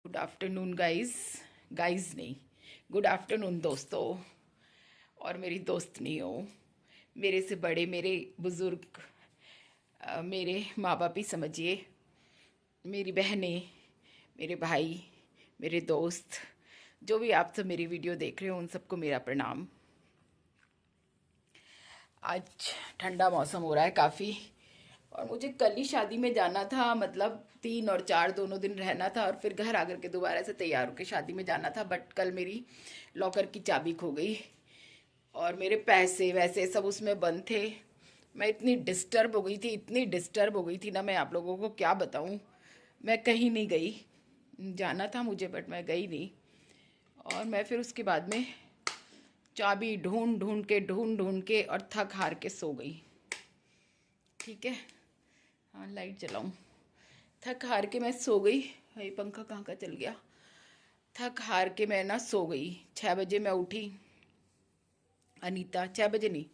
Good afternoon guys. Guys नहीं, good afternoon दोस्तों। और मेरी दोस्त नहीं हो, मेरे से बड़े, मेरे बुज़ुर्ग, मेरे माँ बाप ही समझिए, मेरी बहनें, मेरे भाई, मेरे दोस्त, जो भी आप सब मेरी वीडियो देख रहे हो उन सबको मेरा प्रणाम। आज ठंडा मौसम हो रहा है काफ़ी, और मुझे कल ही शादी में जाना था। मतलब 3 और 4 दोनों दिन रहना था और फिर घर आकर के दोबारा से तैयार होकर शादी में जाना था। बट कल मेरी लॉकर की चाबी खो गई और मेरे पैसे वैसे सब उसमें बंद थे। मैं इतनी डिस्टर्ब हो गई थी, इतनी डिस्टर्ब हो गई थी ना, मैं आप लोगों को क्या बताऊं। मैं कहीं नहीं गई, जाना था मुझे बट मैं गई नहीं। और मैं फिर उसके बाद में चाबी ढूंढ ढूंढ के और थक हार के सो गई। ठीक है, हाँ लाइट जलाऊं। थक हार के मैं सो गई। भाई पंखा कहाँ का चल गया। थक हार के मैं ना सो गई। 6 बजे मैं उठी। अनीता, 6 बजे नहीं,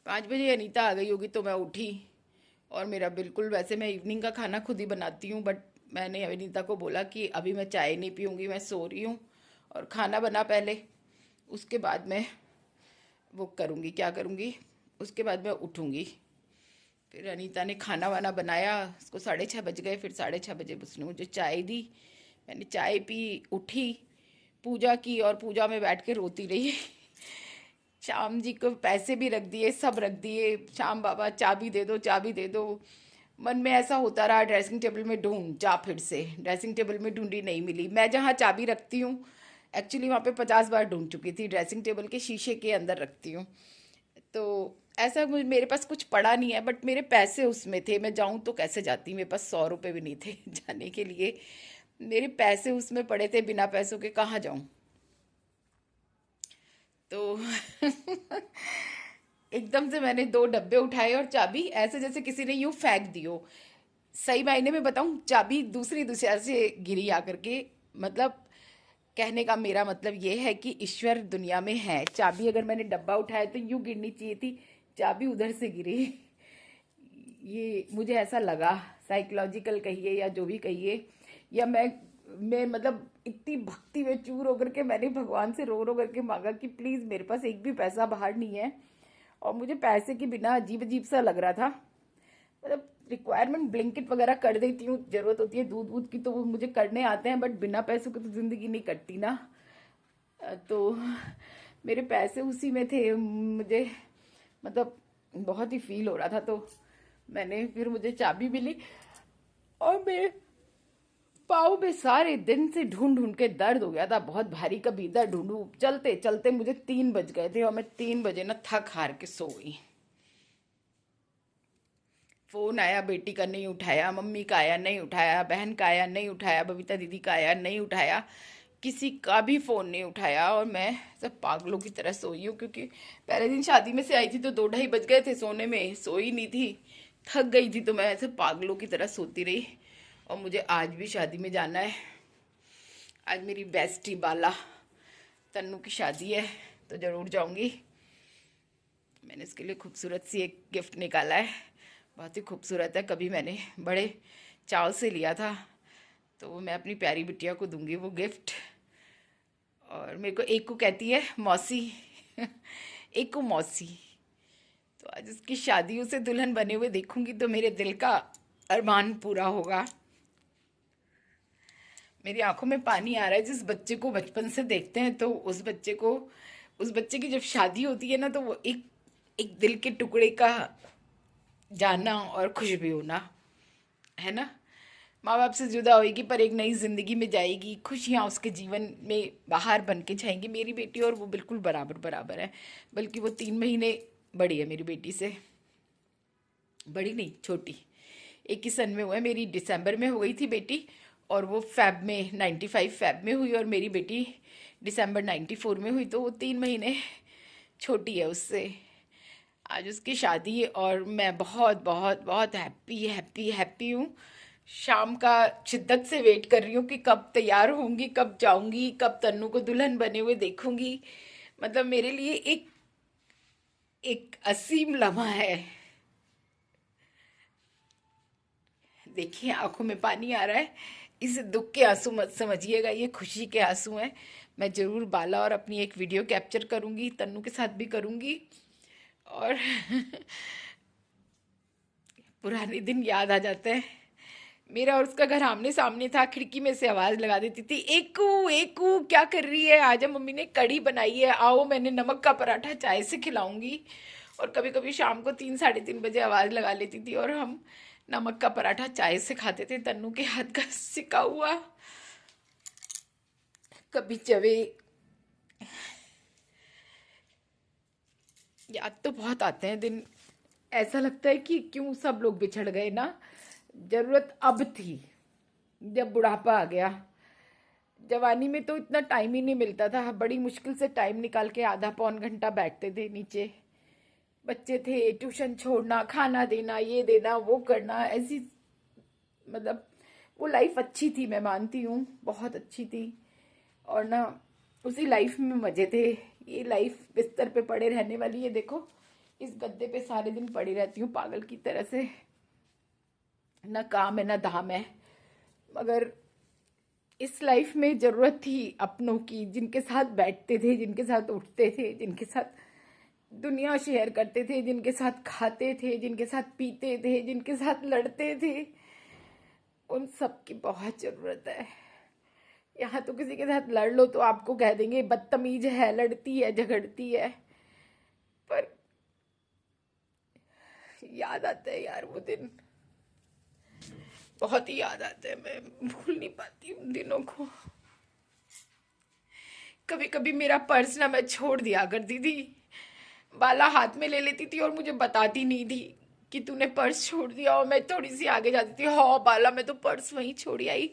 5 बजे अनीता आ गई होगी तो मैं उठी। और मेरा बिल्कुल, वैसे मैं इवनिंग का खाना खुद ही बनाती हूँ बट मैंने अनीता को बोला कि अभी मैं चाय नहीं पीऊँगी, मैं सो रही हूँ और खाना बना पहले, उसके बाद मैं वो करूँगी, क्या करूँगी, उसके बाद मैं उठूँगी। फिर अनीता ने खाना वाना बनाया, उसको 6:30 बज गए। फिर 6:30 बजे उसने मुझे चाय दी, मैंने चाय पी, उठी, पूजा की और पूजा में बैठ के रोती रही। श्याम जी को पैसे भी रख दिए, सब रख दिए, श्याम बाबा चाबी दे दो, चाबी दे दो। मन में ऐसा होता रहा, ड्रेसिंग टेबल में ढूंढ जा, फिर से ड्रेसिंग टेबल में ढूंढी, नहीं मिली। मैं जहाँ चाबी रखती हूँ एक्चुअली वहाँ पे 50 बार ढूंढ चुकी थी, ड्रेसिंग टेबल के शीशे के अंदर रखती हूँ। तो ऐसा मेरे पास कुछ पड़ा नहीं है बट मेरे पैसे उसमें थे। मैं जाऊं तो कैसे जाती, मेरे पास 100 रुपये भी नहीं थे जाने के लिए। मेरे पैसे उसमें पड़े थे, बिना पैसों के कहाँ जाऊं। तो एकदम से मैंने 2 डब्बे उठाए और चाबी ऐसे जैसे किसी ने यूं फेंक दी हो। सही मायने में बताऊं, चाबी दूसरी दिशा से गिरी आकर के। मतलब कहने का मेरा मतलब ये है कि ईश्वर दुनिया में है। चाबी अगर मैंने डब्बा उठाया तो यूं गिरनी चाहिए थी, चाबी उधर से गिरी। ये मुझे ऐसा लगा, साइकोलॉजिकल कहिए या जो भी कहिए। या मैं मतलब इतनी भक्ति में चूर होकर के मैंने भगवान से रो रो करके मांगा कि प्लीज़ मेरे पास एक भी पैसा बाहर नहीं है। और मुझे पैसे के बिना अजीब अजीब सा लग रहा था। मतलब रिक्वायरमेंट ब्लिंकिट वगैरह कर देती हूँ, जरूरत होती है दूध वूध की तो वो मुझे करने आते हैं बट बिना पैसों के तो ज़िंदगी नहीं कटती ना। तो मेरे पैसे उसी में थे। मुझे मतलब बहुत ही फील हो रहा था। तो मैंने, फिर मुझे चाबी मिली और मेरे पाँव में सारे दिन से ढूंढ ढूंढ के दर्द हो गया था बहुत भारी। कभी इधर ढूंढू, चलते चलते मुझे 3 बज गए थे और मैं 3 बजे ना थक हार के सो गई। फोन आया बेटी का, नहीं उठाया, मम्मी का आया नहीं उठाया, बहन का आया नहीं उठाया, बबीता दीदी का आया नहीं उठाया, किसी का भी फ़ोन नहीं उठाया। और मैं सब पागलों की तरह सोई हूँ क्योंकि पहले दिन शादी में से आई थी तो 2 ढाई बज गए थे सोने में, सोई नहीं थी, थक गई थी तो मैं ऐसे पागलों की तरह सोती रही। और मुझे आज भी शादी में जाना है। आज मेरी बेस्टी बाला तन्नू की शादी है तो ज़रूर जाऊँगी। मैंने इसके लिए खूबसूरत सी एक गिफ्ट निकाला है, बहुत ही खूबसूरत है। कभी मैंने बड़े चाव से लिया था तो मैं अपनी प्यारी बिटिया को दूंगी वो गिफ्ट। और मेरे को एक को कहती है मौसी, एक को मौसी। तो आज उसकी शादी, उसे दुल्हन बने हुए देखूंगी तो मेरे दिल का अरमान पूरा होगा। मेरी आंखों में पानी आ रहा है। जिस बच्चे को बचपन से देखते हैं तो उस बच्चे की जब शादी होती है ना तो वो एक एक दिल के टुकड़े का जाना और खुश भी होना, है ना। माँ बाप से जुदा होएगी पर एक नई जिंदगी में जाएगी, खुशियाँ उसके जीवन में बाहर बन के जाएंगी। मेरी बेटी और वो बिल्कुल बराबर बराबर है, बल्कि वो 3 महीने बड़ी है मेरी बेटी से। बड़ी नहीं, छोटी। एक ही सन में हुआ है। मेरी दिसंबर में हो गई थी बेटी और वो फैब में 95 फैब में हुई, और मेरी बेटी दिसंबर 94 में हुई, तो वो 3 महीने छोटी है उससे। आज उसकी शादी है और मैं बहुत बहुत बहुत हैप्पी हैप्पी हैप्पी हूँ। शाम का शिद्दत से वेट कर रही हूँ कि कब तैयार होंगी, कब जाऊंगी, कब तन्नू को दुल्हन बने हुए देखूंगी। मतलब मेरे लिए एक एक असीम लम्हा है। देखिए आंखों में पानी आ रहा है। इसे दुख के आंसू मत समझिएगा, ये खुशी के आंसू हैं। मैं ज़रूर बाला और अपनी एक वीडियो कैप्चर करूँगी, तन्नू के साथ भी करूँगी। और पुराने दिन याद आ जाते हैं। मेरा और उसका घर आमने सामने था, खिड़की में से आवाज़ लगा देती थी, एकू एकू क्या कर रही है, आजा मम्मी ने कढ़ी बनाई है, आओ मैंने नमक का पराठा चाय से खिलाऊंगी। और कभी कभी शाम को 3 साढ़े 3 बजे आवाज़ लगा लेती थी और हम नमक का पराठा चाय से खाते थे, तन्नू के हाथ का सिका हुआ। कभी चवे, याद तो बहुत आते हैं दिन। ऐसा लगता है कि क्यों सब लोग बिछड़ गए ना, जरूरत अब थी जब बुढ़ापा आ गया। जवानी में तो इतना टाइम ही नहीं मिलता था, बड़ी मुश्किल से टाइम निकाल के आधा पौन घंटा बैठते थे नीचे। बच्चे थे, ट्यूशन छोड़ना, खाना देना, ये देना वो करना, ऐसी मतलब वो लाइफ अच्छी थी, मैं मानती हूँ बहुत अच्छी थी। और ना उसी लाइफ में मज़े थे। ये लाइफ बिस्तर पे पड़े रहने वाली है, देखो इस गद्दे पे सारे दिन पड़ी रहती हूँ पागल की तरह से, ना काम है ना धाम है। मगर इस लाइफ में ज़रूरत थी अपनों की, जिनके साथ बैठते थे, जिनके साथ उठते थे, जिनके साथ दुनिया शेयर करते थे, जिनके साथ खाते थे, जिनके साथ पीते थे, जिनके साथ लड़ते थे। उन सब की बहुत ज़रूरत है। यहाँ तो किसी के साथ लड़ लो तो आपको कह देंगे बदतमीज है, लड़ती है, झगड़ती है। पर याद आता है यार वो दिन, बहुत ही याद आता है, मैं भूल नहीं पाती उन दिनों को। कभी कभी मेरा पर्स ना मैं छोड़ दिया करती थी, बाला हाथ में ले लेती थी और मुझे बताती नहीं थी कि तूने पर्स छोड़ दिया, और मैं थोड़ी सी आगे जाती थी, हाँ बाला मैं तो पर्स वहीं छोड़ी आई।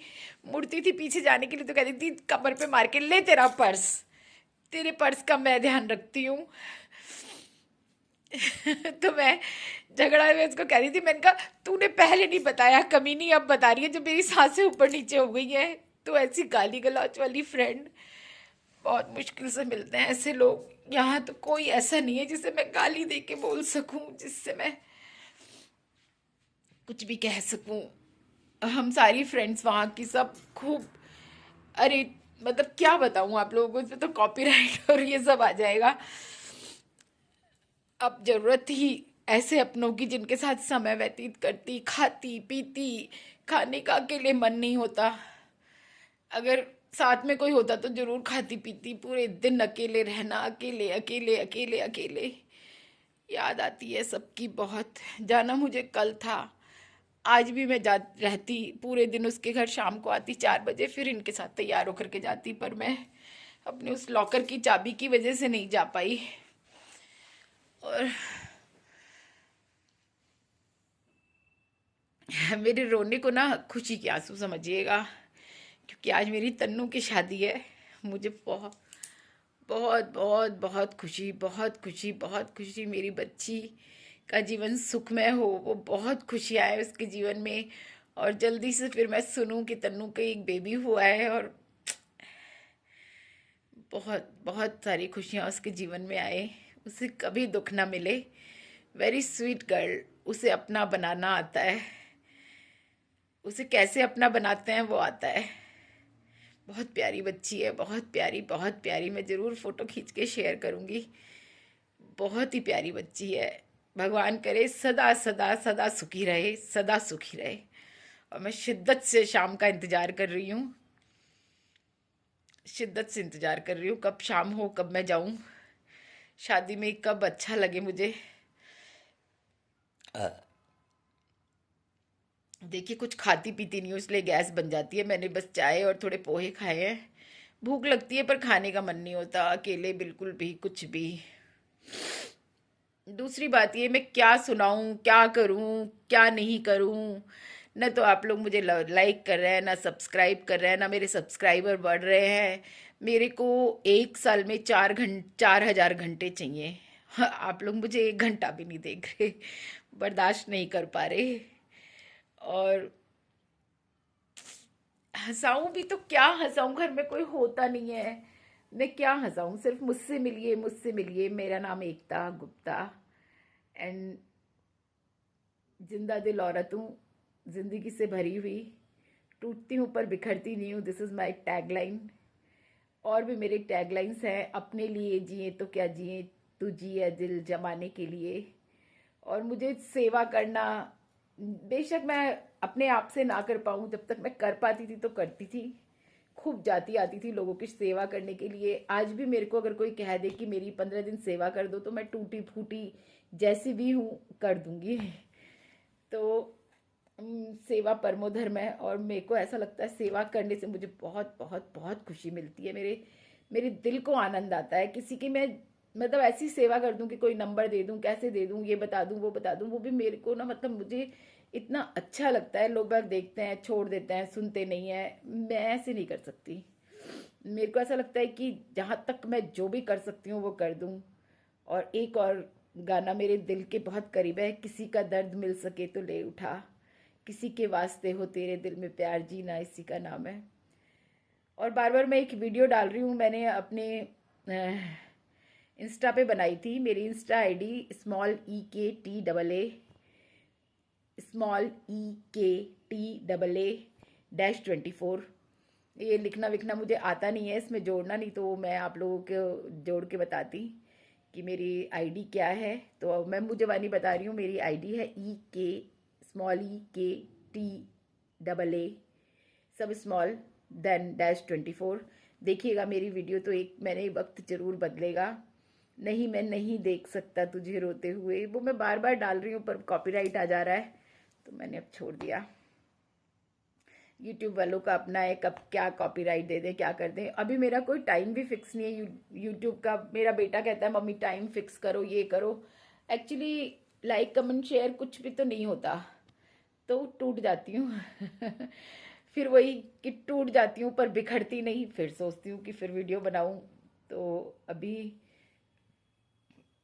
मुड़ती थी पीछे जाने के लिए तो कहती थी कमर पे मार के, ले तेरा पर्स, तेरे पर्स का मैं ध्यान रखती हूँ। तो मैं झगड़ा में उसको कह रही थी, मैंने कहा तूने पहले नहीं बताया कमीनी, अब बता रही है जब मेरी सांसें ऊपर नीचे हो गई हैं। तो ऐसी गाली गलौच वाली फ्रेंड बहुत मुश्किल से मिलते हैं ऐसे लोग। यहाँ तो कोई ऐसा नहीं है जिसे मैं गाली दे के बोल सकूं, जिससे मैं कुछ भी कह सकूं। हम सारी फ्रेंड्स वहाँ की सब खूब, अरे मतलब क्या बताऊं आप लोगों को, इसमें तो कॉपीराइट और ये सब आ जाएगा। अब जरूरत ही ऐसे अपनों की जिनके साथ समय व्यतीत करती, खाती पीती, खाने का अकेले मन नहीं होता। अगर साथ में कोई होता तो जरूर खाती पीती, पूरे दिन अकेले रहना, अकेले अकेले अकेले अकेले। याद आती है सबकी बहुत। जाना मुझे कल था, आज भी मैं जा रहती पूरे दिन उसके घर, शाम को आती 4 बजे, फिर इनके साथ तैयार होकर के जाती, पर मैं अपने उस लॉकर की चाबी की वजह से नहीं जा पाई। और मेरे रोने को ना खुशी के आंसू समझिएगा, क्योंकि आज मेरी तन्नू की शादी है। मुझे बहुत बहुत बहुत बहुत खुशी, बहुत खुशी, बहुत खुशी। मेरी बच्ची का जीवन सुखमय हो, वो बहुत खुशी आए उसके जीवन में। और जल्दी से फिर मैं सुनूं कि तन्नू का एक बेबी हुआ है, और बहुत बहुत सारी खुशियाँ उसके जीवन में आए, उसे कभी दुख ना मिले। वेरी स्वीट गर्ल, उसे अपना बनाना आता है, उसे कैसे अपना बनाते हैं वो आता है। बहुत प्यारी बच्ची है, बहुत प्यारी, बहुत प्यारी। मैं ज़रूर फ़ोटो खींच के शेयर करूँगी। बहुत ही प्यारी बच्ची है। भगवान करे सदा सदा सदा सुखी रहे, सदा सुखी रहे। और मैं शिद्दत से शाम का इंतज़ार कर रही हूँ, शिद्दत से इंतज़ार कर रही हूँ, कब शाम हो, कब मैं जाऊँ शादी में, कब अच्छा लगे मुझे। देखिए कुछ खाती पीती नहीं हूँ इसलिए गैस बन जाती है। मैंने बस चाय और थोड़े पोहे खाए हैं। भूख लगती है पर खाने का मन नहीं होता, अकेले बिल्कुल भी कुछ भी। दूसरी बात ये, मैं क्या सुनाऊं, क्या करूं, क्या नहीं करूं। न तो आप लोग मुझे लाइक कर रहे हैं, ना सब्सक्राइब कर रहे हैं, ना मेरे सब्सक्राइबर बढ़ रहे हैं। मेरे को 1 साल में 4,000 घंटे चाहिए। हाँ, आप लोग मुझे 1 घंटा भी नहीं देख रहे, बर्दाश्त नहीं कर पा रहे। और हंसाऊं भी तो क्या हंसाऊं, घर में कोई होता नहीं है, मैं क्या हंसाऊं। सिर्फ मुझसे मिलिए, मुझसे मिलिए। मेरा नाम एकता गुप्ता, एंड जिंदा दिल औरत हूँ, जिंदगी से भरी हुई, टूटती हूँ पर बिखरती नहीं हूँ, दिस इज़ माई टैगलाइन। और भी मेरे टैगलाइंस हैं, अपने लिए जिए तो क्या जिए, तू जिए दिल जमाने के लिए। और मुझे सेवा करना, बेशक मैं अपने आप से ना कर पाऊँ, जब तक मैं कर पाती थी तो करती थी, खूब जाती आती थी लोगों की सेवा करने के लिए। आज भी मेरे को अगर कोई कह दे कि मेरी 15 दिन सेवा कर दो, तो मैं टूटी फूटी जैसी भी हूँ कर दूंगी। तो सेवा परमो धर्म है, और मेरे को ऐसा लगता है सेवा करने से मुझे बहुत बहुत बहुत खुशी मिलती है। मेरे मेरे दिल को आनंद आता है। किसी की मैं मतलब ऐसी सेवा कर दूं कि कोई नंबर दे दूं, कैसे दे दूं, ये बता दूं, वो बता दूं, वो भी मेरे को ना मतलब मुझे इतना अच्छा लगता है। लोग बाग देखते हैं, छोड़ देते हैं, सुनते नहीं है, मैं ऐसे नहीं कर सकती। मेरे को ऐसा लगता है कि जहाँ तक मैं जो भी कर सकती हूँ वो कर दूँ। और एक और गाना मेरे दिल के बहुत करीब है, किसी का दर्द मिल सके तो ले उठा, किसी के वास्ते हो तेरे दिल में प्यार जीना, इसी का नाम है। और बार बार मैं एक वीडियो डाल रही हूँ, मैंने अपने इंस्टा पे बनाई थी। मेरी इंस्टा आईडी small EKTAA-24। ये लिखना विखना मुझे आता नहीं है, इसमें जोड़ना नहीं, तो मैं आप लोगों को जोड़ के बताती कि मेरी आईडी क्या है। तो मैं मुझे वानी बता रही हूँ, मेरी आईडी है EKTAA सब स्मॉल देन -24। देखिएगा मेरी वीडियो, तो एक मैंने वक्त जरूर बदलेगा। नहीं मैं नहीं देख सकता तुझे रोते हुए, वो मैं बार बार डाल रही हूँ पर कॉपीराइट आ जा रहा है, तो मैंने अब छोड़ दिया। यूट्यूब वालों का अपना है, कब क्या कॉपीराइट दे दें, क्या कर दें। अभी मेरा कोई टाइम भी फिक्स नहीं है यूट्यूब का। मेरा बेटा कहता है मम्मी टाइम फिक्स करो, ये करो। एक्चुअली लाइक कमेंट शेयर कुछ भी तो नहीं होता, तो टूट जाती हूँ। फिर वही कि टूट जाती हूँ पर बिखरती नहीं, फिर सोचती हूँ कि फिर वीडियो बनाऊँ। तो अभी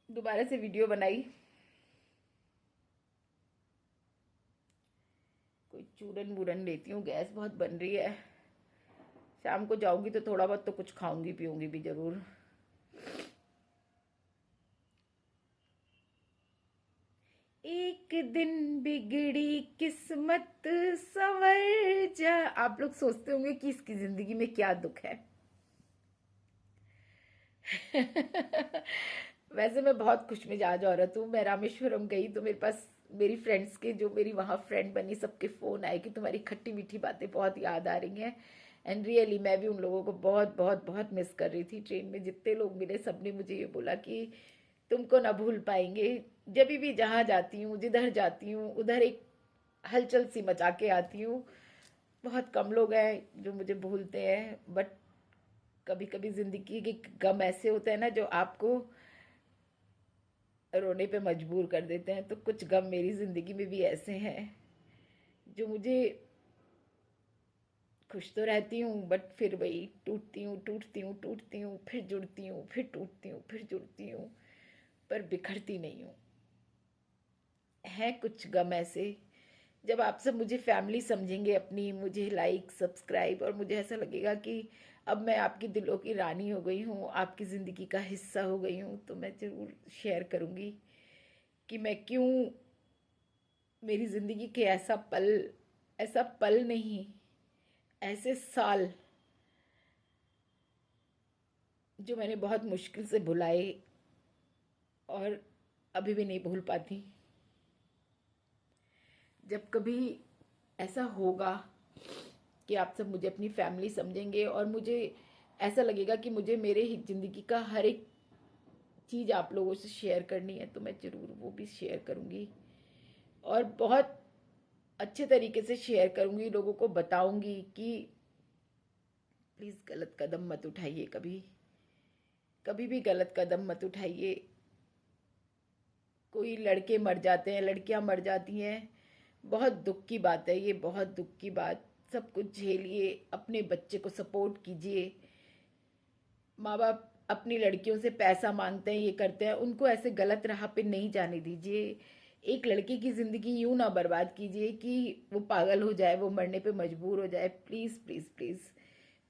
दोबारा से वीडियो बनाई। कोई चूरन वूरन लेती हूँ, गैस बहुत बन रही है। शाम को जाऊंगी तो थोड़ा बहुत तो कुछ खाऊंगी पीऊंगी भी जरूर। एक दिन बिगड़ी किस्मत संवर जा। आप लोग सोचते होंगे कि इसकी जिंदगी में क्या दुख है। वैसे मैं बहुत खुश मिजाज औरत हूँ। मैं रामेश्वरम गई तो मेरे पास मेरी फ्रेंड्स के, जो मेरी वहाँ फ्रेंड बनी, सबके फ़ोन आए कि तुम्हारी खट्टी मीठी बातें बहुत याद आ रही हैं। एंड रियली मैं भी उन लोगों को बहुत बहुत बहुत मिस कर रही थी। ट्रेन में जितने लोग मिले सब ने मुझे ये बोला कि तुमको ना भूल पाएंगे। जब भी जहाँ जाती हूँ, जिधर जाती हूँ, उधर एक हलचल सी मचा के आती हूँ। बहुत कम लोग हैं जो मुझे भूलते हैं, बट कभी कभी ज़िंदगी के गम ऐसे होते हैं ना जो आपको रोने पे मजबूर कर देते हैं। तो कुछ गम मेरी ज़िंदगी में भी ऐसे हैं जो मुझे, खुश तो रहती हूँ बट फिर वही टूटती हूँ, टूटती हूँ, टूटती हूँ, फिर जुड़ती हूँ, फिर टूटती हूँ, फिर जुड़ती हूँ, पर बिखरती नहीं हूँ। है कुछ गम ऐसे, जब आप सब मुझे फैमिली समझेंगे अपनी, मुझे लाइक सब्सक्राइब, और मुझे ऐसा लगेगा कि अब मैं आपकी दिलों की रानी हो गई हूँ, आपकी ज़िंदगी का हिस्सा हो गई हूँ, तो मैं ज़रूर शेयर करूँगी कि मैं क्यों, मेरी ज़िंदगी के ऐसा पल नहीं, ऐसे साल जो मैंने बहुत मुश्किल से भुलाए और अभी भी नहीं भूल पाती। जब कभी ऐसा होगा कि आप सब मुझे अपनी फैमिली समझेंगे और मुझे ऐसा लगेगा कि मुझे मेरे ज़िंदगी का हर एक चीज़ आप लोगों से शेयर करनी है, तो मैं ज़रूर वो भी शेयर करूँगी। और बहुत अच्छे तरीके से शेयर करूँगी, लोगों को बताऊँगी कि प्लीज़ गलत कदम मत उठाइए, कभी कभी भी गलत कदम मत उठाइए। कोई लड़के मर जाते हैं, लड़कियां मर जाती हैं, बहुत दुख की बात है ये, बहुत दुख की बात। सब कुछ झेलिए, अपने बच्चे को सपोर्ट कीजिए। माँ बाप अपनी लड़कियों से पैसा मांगते हैं, ये करते हैं, उनको ऐसे गलत राह पे नहीं जाने दीजिए। एक लड़की की ज़िंदगी यूं ना बर्बाद कीजिए कि वो पागल हो जाए, वो मरने पे मजबूर हो जाए। प्लीज़ प्लीज़ प्लीज़,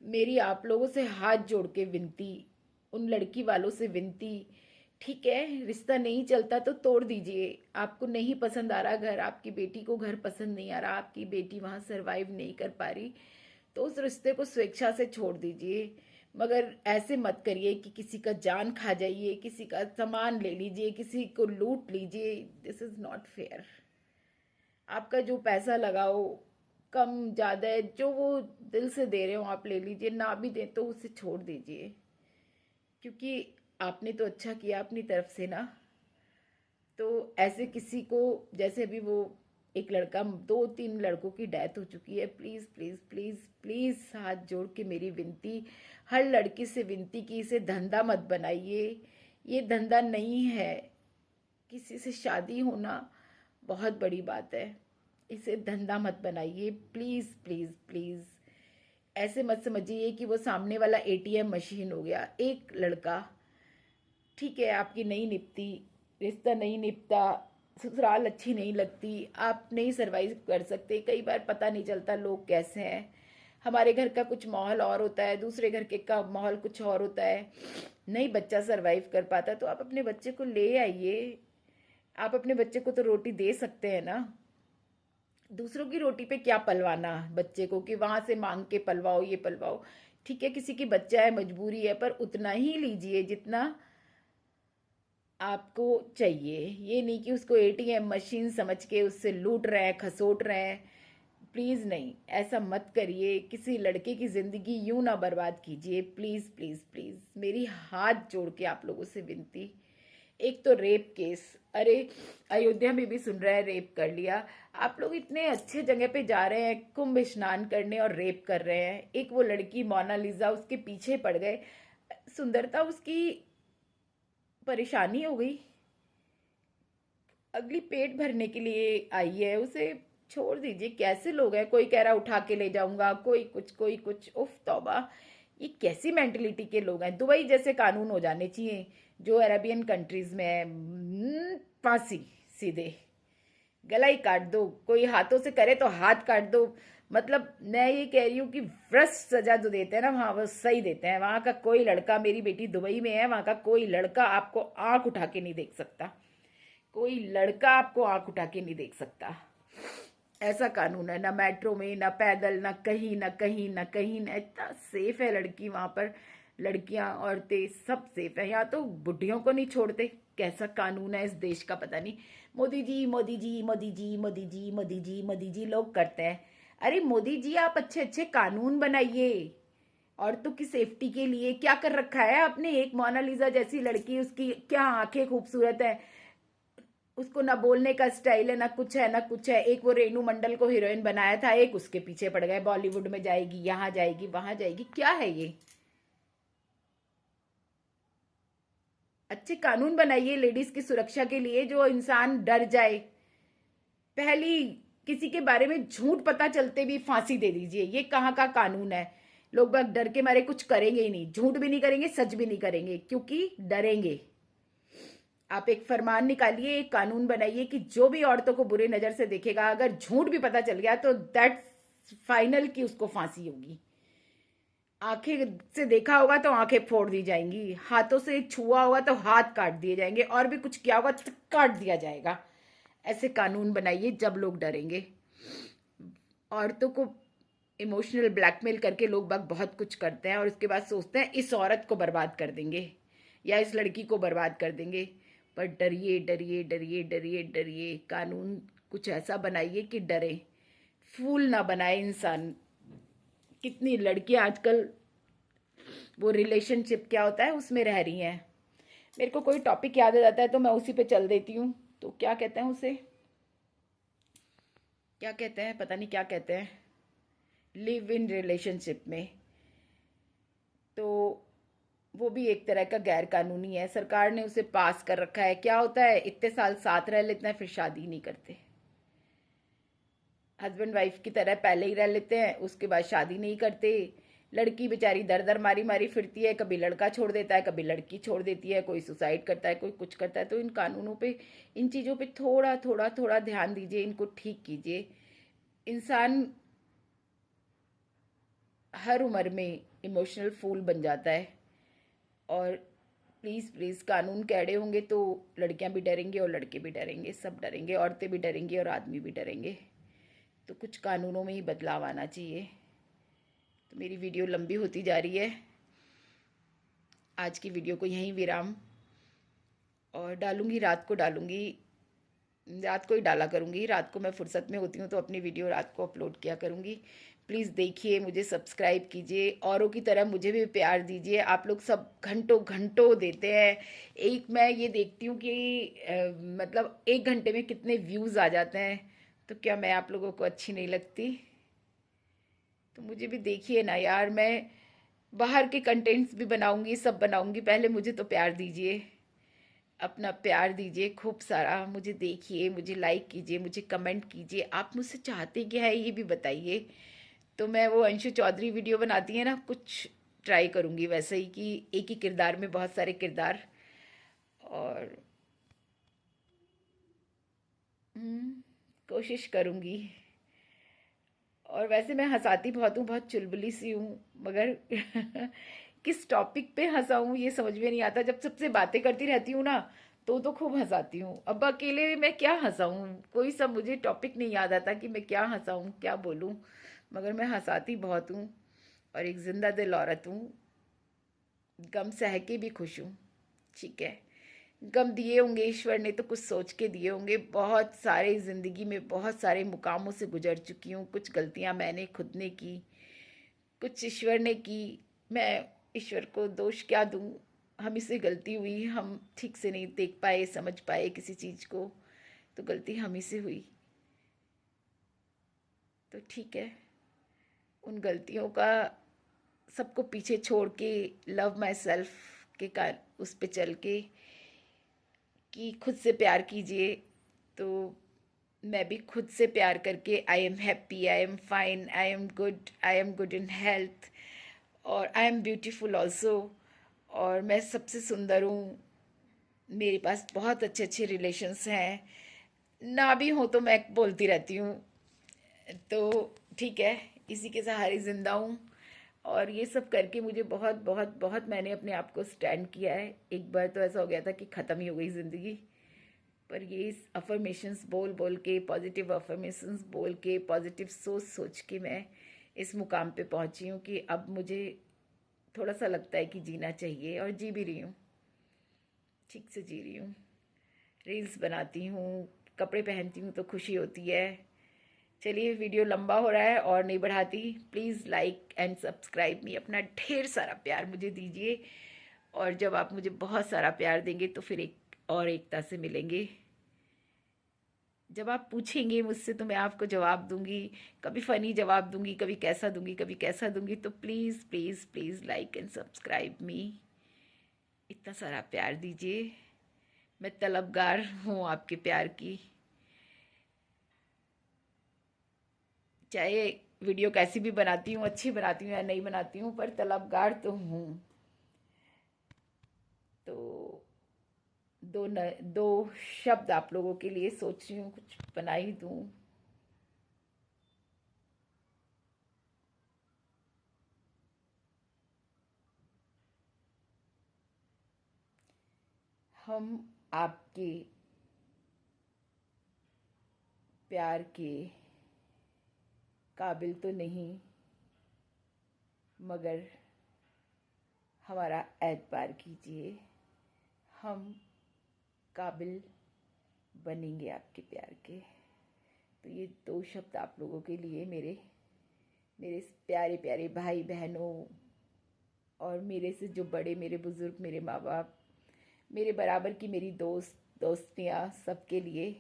मेरी आप लोगों से हाथ जोड़ के विनती, उन लड़की वालों से विनती ठीक है, रिश्ता नहीं चलता तो तोड़ दीजिए। आपको नहीं पसंद आ रहा घर, आपकी बेटी को घर पसंद नहीं आ रहा, आपकी बेटी वहाँ सरवाइव नहीं कर पा रही, तो उस रिश्ते को स्वेच्छा से छोड़ दीजिए। मगर ऐसे मत करिए कि किसी का जान खा जाइए, किसी का सामान ले लीजिए, किसी को लूट लीजिए। This is not fair. आपका जो पैसा लगाओ, कम ज़्यादा है, जो वो दिल से दे रहे हो आप ले लीजिए, ना भी दें तो उसे छोड़ दीजिए। क्योंकि आपने तो अच्छा किया अपनी तरफ से ना। तो ऐसे किसी को, जैसे अभी वो एक लड़का, दो तीन लड़कों की डेथ हो चुकी है, प्लीज़ प्लीज़ प्लीज़ प्लीज़ हाथ जोड़ के मेरी विनती, हर लड़की से विनती कि इसे धंधा मत बनाइए। ये धंधा नहीं है। किसी से शादी होना बहुत बड़ी बात है। इसे धंधा मत बनाइए, प्लीज़ प्लीज़ प्लीज़। ऐसे मत समझिए कि वो सामने वाला एटीएम मशीन हो गया। एक लड़का, ठीक है, आपकी नहीं निपती, रिश्ता नहीं निपटा, ससुराल अच्छी नहीं लगती, आप नहीं सरवाइव कर सकते। कई बार पता नहीं चलता लोग कैसे हैं। हमारे घर का कुछ माहौल और होता है, दूसरे घर के का माहौल कुछ और होता है। नहीं बच्चा सरवाइव कर पाता तो आप अपने बच्चे को ले आइए। आप अपने बच्चे को तो रोटी दे सकते हैं ना। दूसरों की रोटी पे क्या पलवाना बच्चे को कि वहां से मांग के पलवाओ, ये पलवाओ। ठीक है, किसी की बच्चा है, मजबूरी है, पर उतना ही लीजिए जितना आपको चाहिए। ये नहीं कि उसको एटीएम मशीन समझ के उससे लूट रहे हैं, खसोट रहे हैं। प्लीज़ नहीं, ऐसा मत करिए। किसी लड़के की ज़िंदगी यूं ना बर्बाद कीजिए। प्लीज़ प्लीज़ प्लीज़ मेरी हाथ जोड़ के आप लोगों से विनती। एक तो रेप केस, अरे अयोध्या में भी सुन रहा है रेप कर लिया। आप लोग इतने अच्छे जगह पे जा रहे हैं कुंभ स्नान करने और रेप कर रहे हैं। एक वो लड़की मोनालिसा, उसके पीछे पड़ गए। सुंदरता उसकी परेशानी हो गई, अगली पेट भरने के लिए आई है, उसे छोड़ दीजिए। कैसे लोग हैं, कोई कह रहा उठा के ले जाऊंगा, कोई कुछ कोई कुछ, उफ तौबा। ये कैसी मेंटलिटी के लोग हैं। दुबई जैसे कानून हो जाने चाहिए जो अरेबियन कंट्रीज में है। फांसी सीधे, गला ही काट दो। कोई हाथों से करे तो हाथ काट दो। मतलब मैं ये कह रही हूँ कि भ्रष्ट सजा जो देते हैं ना वहाँ, वो सही देते हैं। वहाँ का कोई लड़का, मेरी बेटी दुबई में है, वहाँ का कोई लड़का आपको आंख उठा के नहीं देख सकता। कोई लड़का आपको आंख उठा के नहीं देख सकता। ऐसा कानून है, ना मेट्रो में, ना पैदल, ना कहीं ना कहीं ना कहीं ना। इतना सेफ है लड़की वहां पर, लड़कियां औरतें सब सेफ है। यहाँ तो बुढ़ियों को नहीं छोड़ते। कैसा कानून है इस देश का पता नहीं। मोदी जी मोदी जी मोदी जी मोदी जी मोदी जी मोदी जी लोग करते हैं। अरे मोदी जी, आप अच्छे अच्छे कानून बनाइए औरतों की सेफ्टी के लिए। क्या कर रखा है आपने। एक मोनालिसा जैसी लड़की, उसकी क्या आंखें खूबसूरत है, उसको ना बोलने का स्टाइल है, ना कुछ है ना कुछ है। एक वो रेनू मंडल को हीरोइन बनाया था, एक उसके पीछे पड़ गए, बॉलीवुड में जाएगी, यहाँ जाएगी, वहां जाएगी। क्या है ये। अच्छे कानून बनाइए लेडीज की सुरक्षा के लिए, जो इंसान डर जाए। पहली, किसी के बारे में झूठ पता चलते भी फांसी दे दीजिए। ये कहाँ का कानून है। लोग बाग डर के मारे कुछ करेंगे ही नहीं, झूठ भी नहीं करेंगे, सच भी नहीं करेंगे, क्योंकि डरेंगे। आप एक फरमान निकालिए, एक कानून बनाइए कि जो भी औरतों को बुरी नजर से देखेगा, अगर झूठ भी पता चल गया तो दैट्स फाइनल कि उसको फांसी होगी। आंखें से देखा होगा तो आंखें फोड़ दी जाएंगी, हाथों से छुआ होगा तो हाथ काट दिए जाएंगे, और भी कुछ किया होगा तो काट दिया जाएगा। ऐसे कानून बनाइए जब लोग डरेंगे। औरतों को इमोशनल ब्लैकमेल करके लोग बाग बहुत कुछ करते हैं और उसके बाद सोचते हैं इस औरत को बर्बाद कर देंगे या इस लड़की को बर्बाद कर देंगे। पर डरिए डरिए डरिए डरिए डरिए। कानून कुछ ऐसा बनाइए कि डरे, फूल ना बनाए इंसान। कितनी लड़कियां आजकल वो रिलेशनशिप क्या होता है उसमें रह रही हैं। मेरे को कोई टॉपिक याद आ जाता है तो मैं उसी पे चल देती हूँ। तो क्या कहते हैं उसे, क्या कहते हैं, पता नहीं क्या कहते हैं, लिव इन रिलेशनशिप में। तो वो भी एक तरह का गैर कानूनी है। सरकार ने उसे पास कर रखा है। क्या होता है, इतने साल साथ रह लेते हैं फिर शादी नहीं करते। हस्बैंड वाइफ की तरह पहले ही रह लेते हैं, उसके बाद शादी नहीं करते। लड़की बेचारी दर दर मारी मारी फिरती है, कभी लड़का छोड़ देता है, कभी लड़की छोड़ देती है, कोई सुसाइड करता है, कोई कुछ करता है। तो इन कानूनों पे, इन चीज़ों पे थोड़ा थोड़ा थोड़ा ध्यान दीजिए, इनको ठीक कीजिए। इंसान हर उम्र में इमोशनल फूल बन जाता है और प्लीज़ प्लीज़, कानून कड़े होंगे तो लड़कियां भी डरेंगे और लड़के भी डरेंगे, सब डरेंगे, औरतें भी डरेंगी और आदमी भी डरेंगे। तो कुछ कानूनों में ही बदलाव आना चाहिए। तो मेरी वीडियो लंबी होती जा रही है, आज की वीडियो को यहीं विराम, और डालूंगी रात को, डालूंगी रात को ही डाला करूँगी। रात को मैं फुर्सत में होती हूँ तो अपनी वीडियो रात को अपलोड किया करूँगी। प्लीज़ देखिए, मुझे सब्सक्राइब कीजिए, औरों की तरह मुझे भी प्यार दीजिए। आप लोग सब घंटों घंटों देते हैं। एक मैं ये देखती हूँ कि मतलब 1 घंटे में कितने व्यूज़ आ जाते हैं। तो क्या मैं आप लोगों को अच्छी नहीं लगती? तो मुझे भी देखिए ना यार, मैं बाहर के कंटेंट्स भी बनाऊंगी, सब बनाऊंगी, पहले मुझे तो प्यार दीजिए, अपना प्यार दीजिए खूब सारा। मुझे देखिए, मुझे लाइक कीजिए, मुझे कमेंट कीजिए, आप मुझसे चाहते क्या है ये भी बताइए। तो मैं वो अंशु चौधरी वीडियो बनाती है ना, कुछ ट्राई करूँगी वैसे ही, कि एक ही किरदार में बहुत सारे किरदार। और कोशिश करूँगी। और वैसे मैं हंसाती बहुत हूँ, बहुत चुलबुली सी हूँ, मगर किस टॉपिक पे हंसाऊँ ये समझ में नहीं आता। जब सबसे बातें करती रहती हूँ ना, तो खूब हंसाती हूँ। अब अकेले मैं क्या हंसाऊँ, कोई सब मुझे टॉपिक नहीं याद आता कि मैं क्या हंसाऊँ, क्या बोलूँ। मगर मैं हंसाती बहुत हूँ और एक जिंदा दिल औरत हूँ। गम सह के भी खुश हूँ, ठीक है। गम दिए होंगे ईश्वर ने तो कुछ सोच के दिए होंगे। बहुत सारे ज़िंदगी में बहुत सारे मुकामों से गुजर चुकी हूँ। कुछ गलतियाँ मैंने खुद ने की, कुछ ईश्वर ने की। मैं ईश्वर को दोष क्या दूँ, हम ही से गलती हुई, हम ठीक से नहीं देख पाए, समझ पाए किसी चीज़ को, तो गलती हम ही से हुई। तो ठीक है, उन गलतियों का सबको पीछे छोड़ के, लव माई सेल्फ के उस पे चल के, कि खुद से प्यार कीजिए। तो मैं भी खुद से प्यार करके, I am happy, I am fine, I am good in health, और आई एम ब्यूटीफुल ऑल्सो। और मैं सबसे सुंदर हूँ। मेरे पास बहुत अच्छे अच्छे रिलेशन्स हैं, ना भी हो तो मैं बोलती रहती हूँ। तो ठीक है, इसी के सहारे ज़िंदा हूँ। और ये सब करके मुझे बहुत बहुत बहुत मैंने अपने आप को स्टैंड किया है। एक बार तो ऐसा हो गया था कि ख़त्म ही हो गई ज़िंदगी, पर ये अफर्मेशंस बोल बोल के, पॉजिटिव अफर्मेशंस बोल के, पॉजिटिव सोच सोच के मैं इस मुकाम पे पहुंची हूँ कि अब मुझे थोड़ा सा लगता है कि जीना चाहिए, और जी भी रही हूँ, ठीक से जी रही हूँ। रील्स बनाती हूँ, कपड़े पहनती हूँ तो खुशी होती है। चलिए, वीडियो लंबा हो रहा है और नहीं बढ़ाती। प्लीज़ लाइक एंड सब्सक्राइब मी, अपना ढेर सारा प्यार मुझे दीजिए। और जब आप मुझे बहुत सारा प्यार देंगे तो फिर एक और एकता से मिलेंगे। जब आप पूछेंगे मुझसे तो मैं आपको जवाब दूंगी, कभी फ़नी जवाब दूंगी, कभी कैसा दूंगी, कभी कैसा दूंगी। तो please please please like and subscribe मी, इतना सारा प्यार दीजिए। मैं तलबगार हूँ आपके प्यार की। चाहे वीडियो कैसी भी बनाती हूँ, अच्छी बनाती हूँ या नहीं बनाती हूँ, पर तलबगार तो हूँ। तो दो शब्द आप लोगों के लिए सोच रही हूँ, कुछ बना ही दूँ। हम आपके प्यार के काबिल तो नहीं, मगर हमारा एतबार कीजिए, हम काबिल बनेंगे आपके प्यार के। तो ये दो शब्द आप लोगों के लिए, मेरे मेरे प्यारे प्यारे भाई बहनों, और मेरे से जो बड़े, मेरे बुज़ुर्ग, मेरे माँ बाप, मेरे बराबर की मेरी दोस्तियाँ, सबके लिए,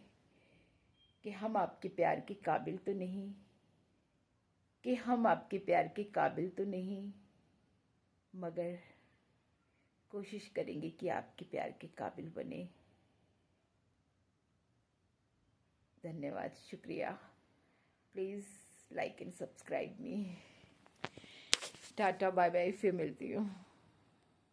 कि हम आपके प्यार के काबिल तो नहीं, कि हम आपके प्यार के काबिल तो नहीं, मगर कोशिश करेंगे कि आपके प्यार के काबिल बने। धन्यवाद, शुक्रिया। Please like and subscribe me. Tata bye bye, फिर मिलती हूँ।